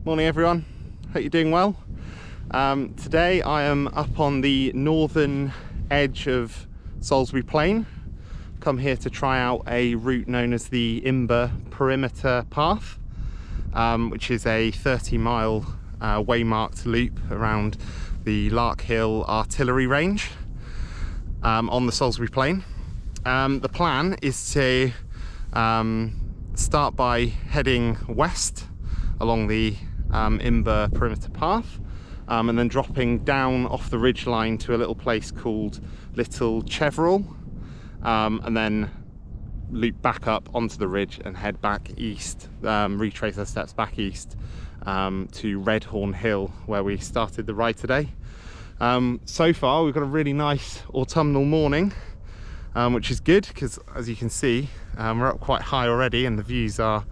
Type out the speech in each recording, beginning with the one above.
Morning everyone, hope you're doing well. Today I am up on the northern edge of Salisbury Plain. Come here to try out a route known as the Imber Perimeter Path, which is a 30-mile waymarked loop around the Little Hill artillery range on the Salisbury Plain. The plan is to start by heading west along the Imber Perimeter Path, and then dropping down off the ridge line to a little place called Little Cheverell, and then loop back up onto the ridge and head back east, retrace our steps back east to Redhorn Hill, where we started the ride today. So far we've got a really nice autumnal morning, which is good because, as you can see, we're up quite high already and the views are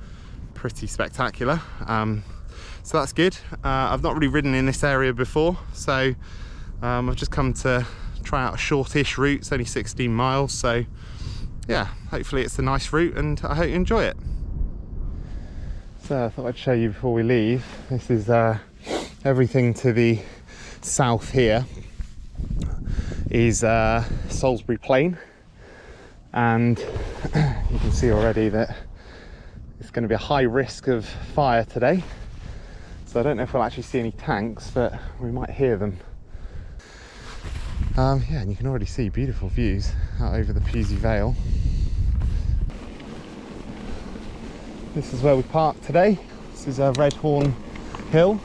pretty spectacular. So that's good. I've not really ridden in this area before, so I've just come to try out a shortish route. It's only 16 miles, so yeah, hopefully it's a nice route and I hope you enjoy it. So I thought I'd show you before we leave. This is everything to the south here is Salisbury Plain, and you can see already that it's going to be a high risk of fire today. So I don't know if we'll actually see any tanks, but we might hear them. Yeah, and you can already see beautiful views out over the Pewsey Vale. This is where we parked today. This is Redhorn Hill,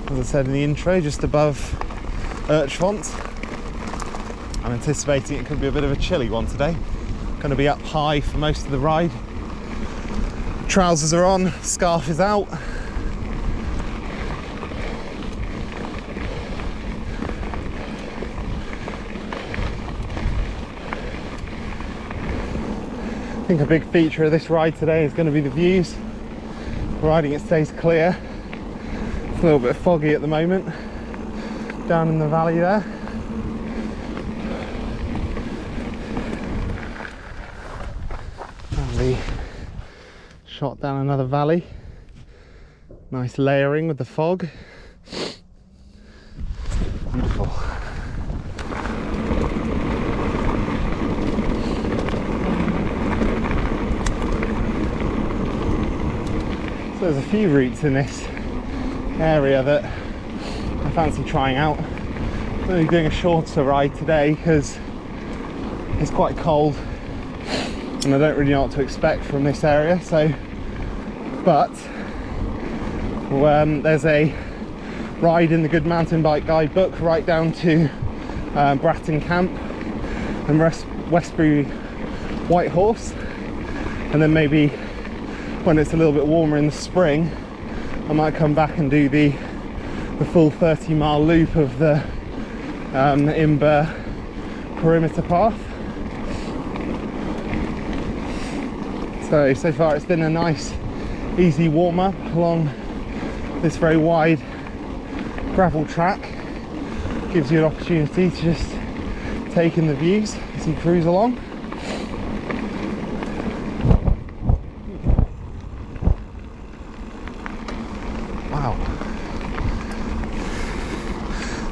as I said in the intro, just above Urchfont. I'm anticipating it could be a bit of a chilly one today. Going to be up high for most of the ride. Trousers are on, scarf is out. I think a big feature of this ride today is going to be the views. Providing it stays clear. It's a little bit foggy at the moment down in the valley there. And the shot down another valley. Nice layering with the fog. Beautiful. So there's a few routes in this area that I fancy trying out. I'm only doing a shorter ride today because it's quite cold and I don't really know what to expect from this area. But there's a ride in the Good Mountain Bike Guidebook right down to Bratton Camp and Westbury Whitehorse, and then maybe when it's a little bit warmer in the spring I might come back and do the full 30-mile loop of the Imber Perimeter Path. So far it's been a nice easy warm-up along this very wide gravel track. Gives you an opportunity to just take in the views as you cruise along. Wow.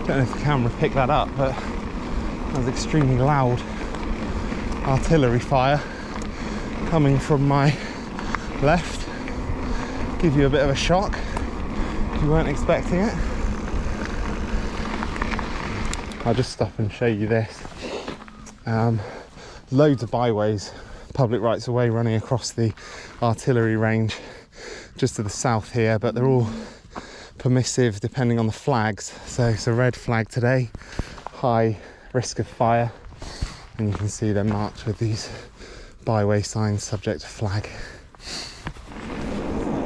Don't know if the camera picked that up, but that was extremely loud artillery fire coming from my left. Give you a bit of a shock if you weren't expecting it. I'll just stop and show you this. Loads of byways, public rights of way running across the artillery range just to the south here, but they're all permissive depending on the flags. So it's a red flag today, high risk of fire, and you can see they're marked with these byway signs subject to flag.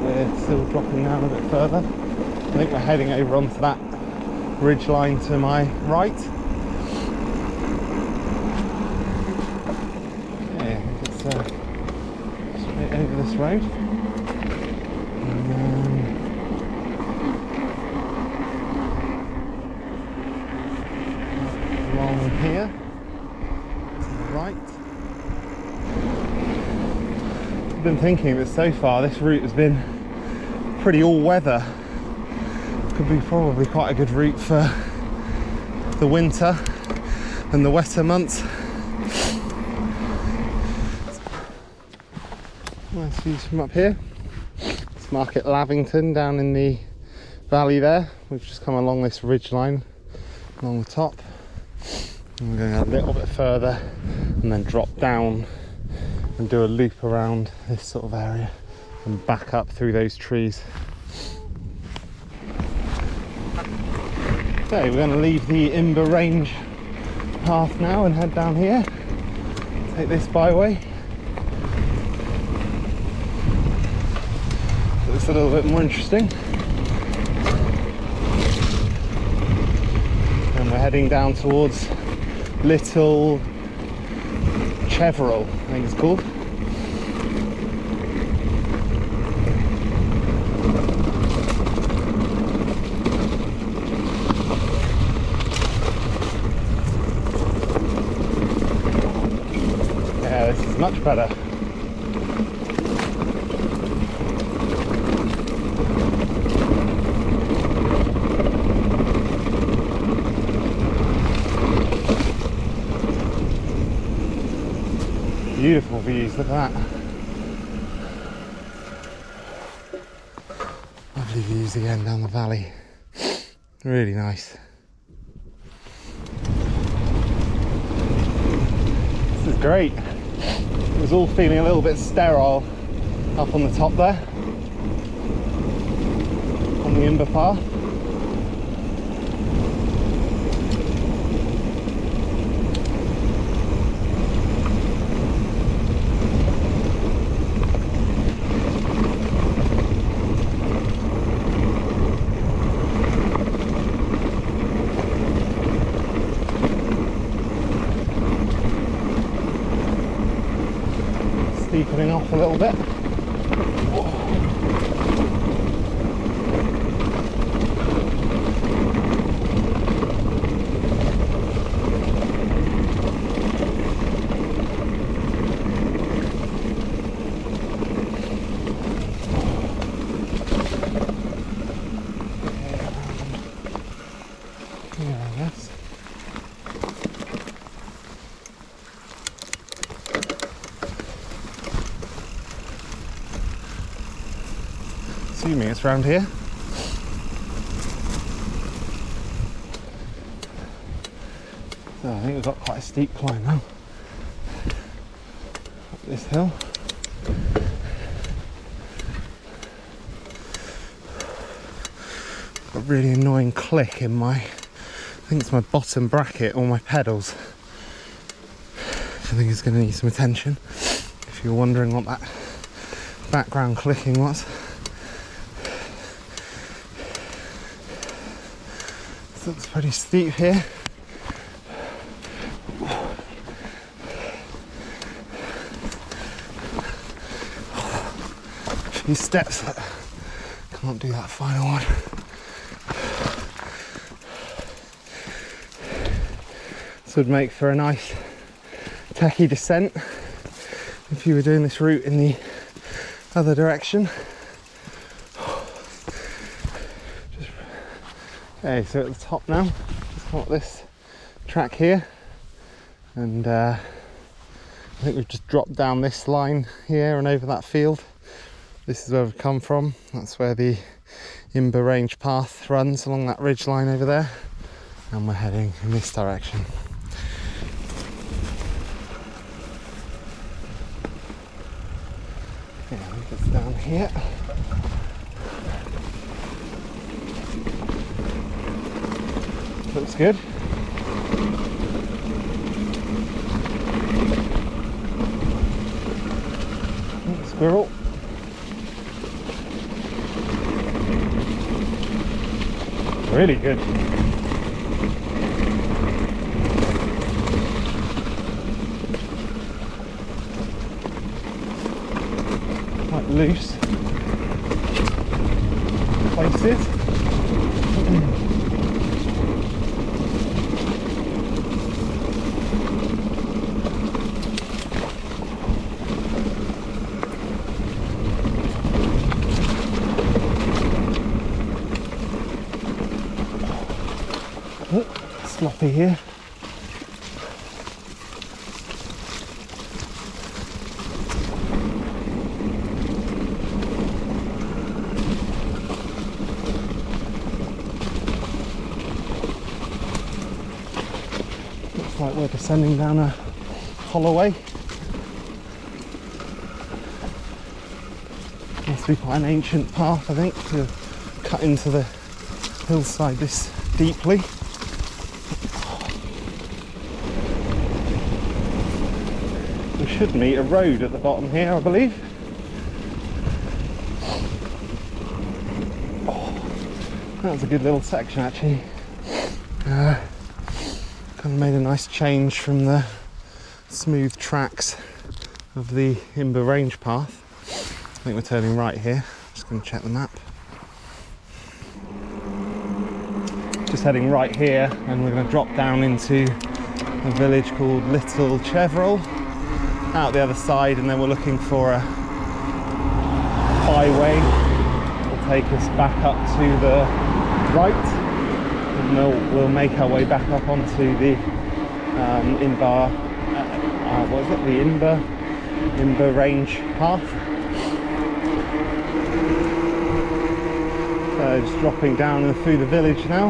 We're still dropping down a bit further. I think we're heading over onto that ridge line to my right. Yeah, I think it's straight over this road. And then along here to the right. I've been thinking that so far this route has been pretty all-weather Could be probably quite a good route for the winter and the wetter months. Nice views from up here. It's Market Lavington down in the valley there. We've just come along this ridge line along the top. And we're going a little bit further and then drop down and do a loop around this sort of area and back up through those trees. Okay, we're going to leave the Imber Range path now and head down here. Take this byway. It's a little bit more interesting. And we're heading down towards Little Cheverell, I think it's called. Yeah, this is much better. Beautiful views, look at that. Lovely views again down the valley. Really nice. This is great. It was all feeling a little bit sterile up on the top there, on the Imber Path. Steepening off a little bit. Assuming it's around here. So I think we've got quite a steep climb now up this hill. A really annoying click in my, I think it's my bottom bracket or my pedals. I think it's going to need some attention. If you're wondering what that background clicking was. Looks pretty steep here. A few steps, can't do that final one. This would make for a nice techie descent if you were doing this route in the other direction. Okay, so at the top now, just got this track here, and I think we've just dropped down this line here and over that field. This is where we've come from. That's where the Imber Range Path runs, along that ridge line over there, and we're heading in this direction. Yeah, I think it's down here. Looks good. Oh, squirrel. Really good. Quite loose places. sloppy here. Looks like we're descending down a holloway. Must be quite an ancient path, I think, to cut into the hillside this deeply. We should meet a road at the bottom here, I believe. That was a good little section, actually. Kind of made a nice change from the smooth tracks of the Imber Range Path. I think we're turning right here. Just going to check the map. Just heading right here, and we're going to drop down into a village called Little Cheverell out the other side, and then we're looking for a byway that will take us back up to the right, and we'll make our way back up onto the Imber Range Path. So just dropping down and through the village now.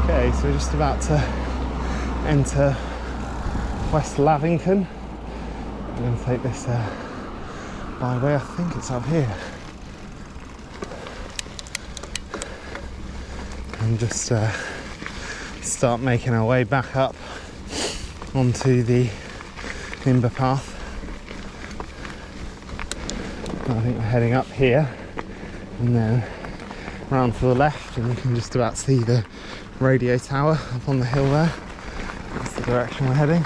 Okay, so we're just about to enter West Lavington. I'm going to take this byway, I think it's up here. And just start making our way back up onto the Imber Path. I think we're heading up here and then round to the left, and you can just about see the radio tower up on the hill there. That's the direction we're heading.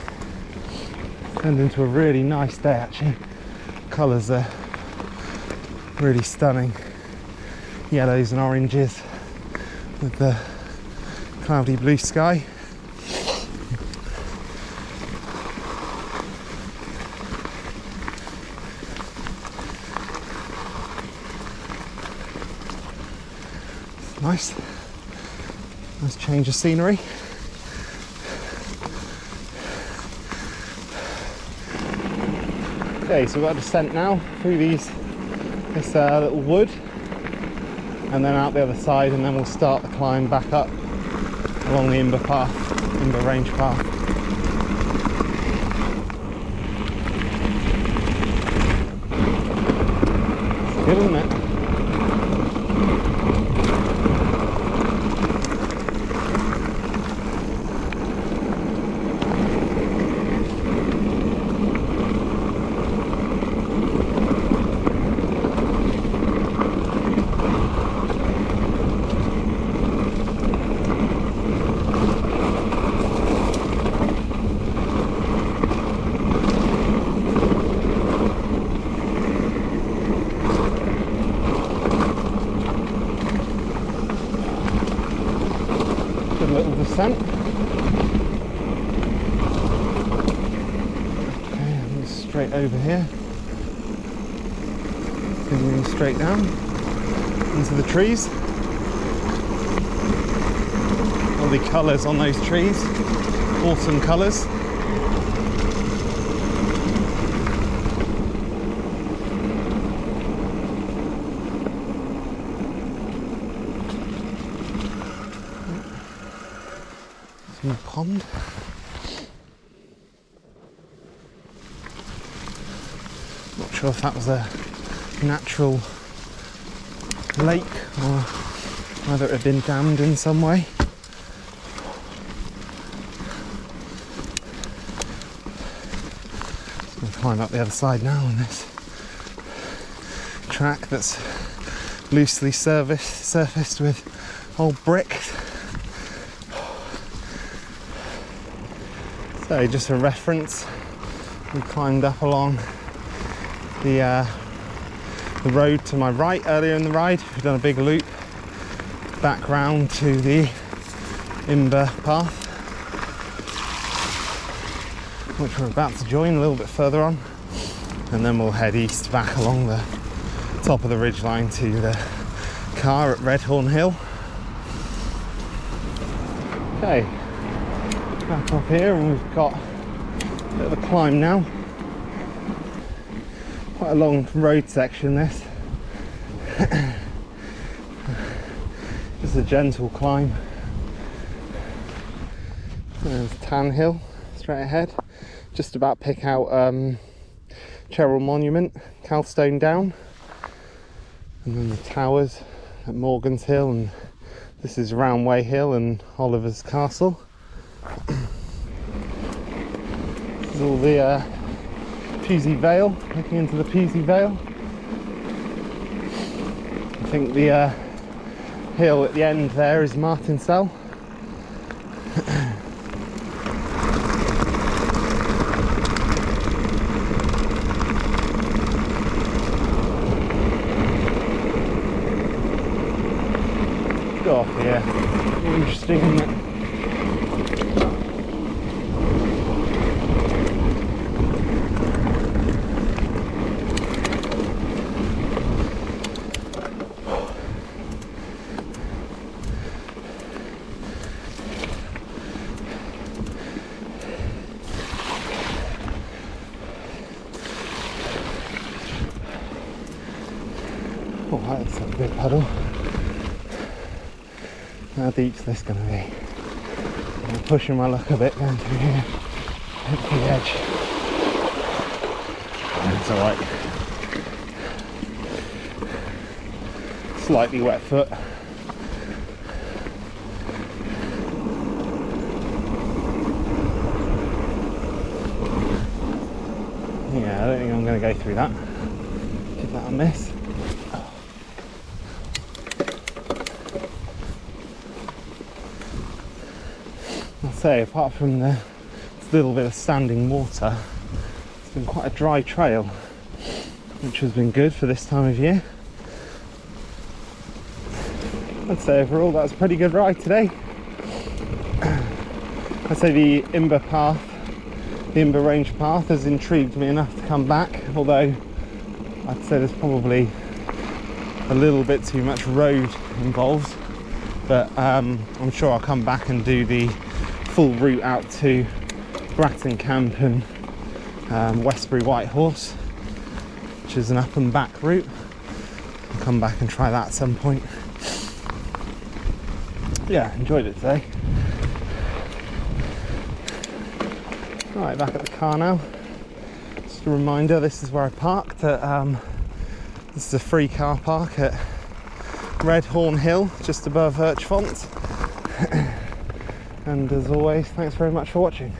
Turned into a really nice day, actually. Colours are really stunning. Yellows and oranges with the cloudy blue sky. Nice change of scenery. Okay, so we've got a descent now through this little wood, and then out the other side, and then we'll start the climb back up along the Imber Range Path. It's good, isn't it? Little descent. Okay, I'm just straight over here. Continuing straight down into the trees. All the colours on those trees, autumn colours. Pond. Not sure if that was a natural lake or whether it had been dammed in some way. So we'll climb up the other side now on this track that's loosely surfaced with old brick. So just a reference, we climbed up along the road to my right earlier in the ride. We've done a big loop back round to the Imber Path, which we're about to join a little bit further on, and then we'll head east back along the top of the ridgeline to the car at Redhorn Hill. Okay, back up here and we've got a bit of a climb now. Quite a long road section this. Just a gentle climb. There's Tan Hill straight ahead. Just about pick out Cheverell Monument, Calstone Down, and then the towers at Morgan's Hill, and this is Roundway Hill and Oliver's Castle. This is all the Pewsey Vale, looking into the Pewsey Vale. I think the hill at the end there is Martinsell. Go off here. Interesting, isn't it? Oh, that's a big puddle. How deep's this going to be? I'm pushing my luck a bit going through here. Hit the edge. It's alright. Slightly wet foot. Yeah, I don't think I'm going to go through that. Give that a miss. Say, apart from the little bit of standing water, it's been quite a dry trail, which has been good for this time of year. I'd say overall that's a pretty good ride today. I'd say the Imber Path, the Imber Range Path, has intrigued me enough to come back, although I'd say there's probably a little bit too much road involved, but I'm sure I'll come back and do the full route out to Bratton Camp and Westbury Whitehorse, which is an up and back route. I'll come back and try that at some point. Yeah, enjoyed it today. Right, back at the car now. Just a reminder, this is where I parked at, this is a free car park at Redhorn Hill, just above Urchfont. And as always, thanks very much for watching.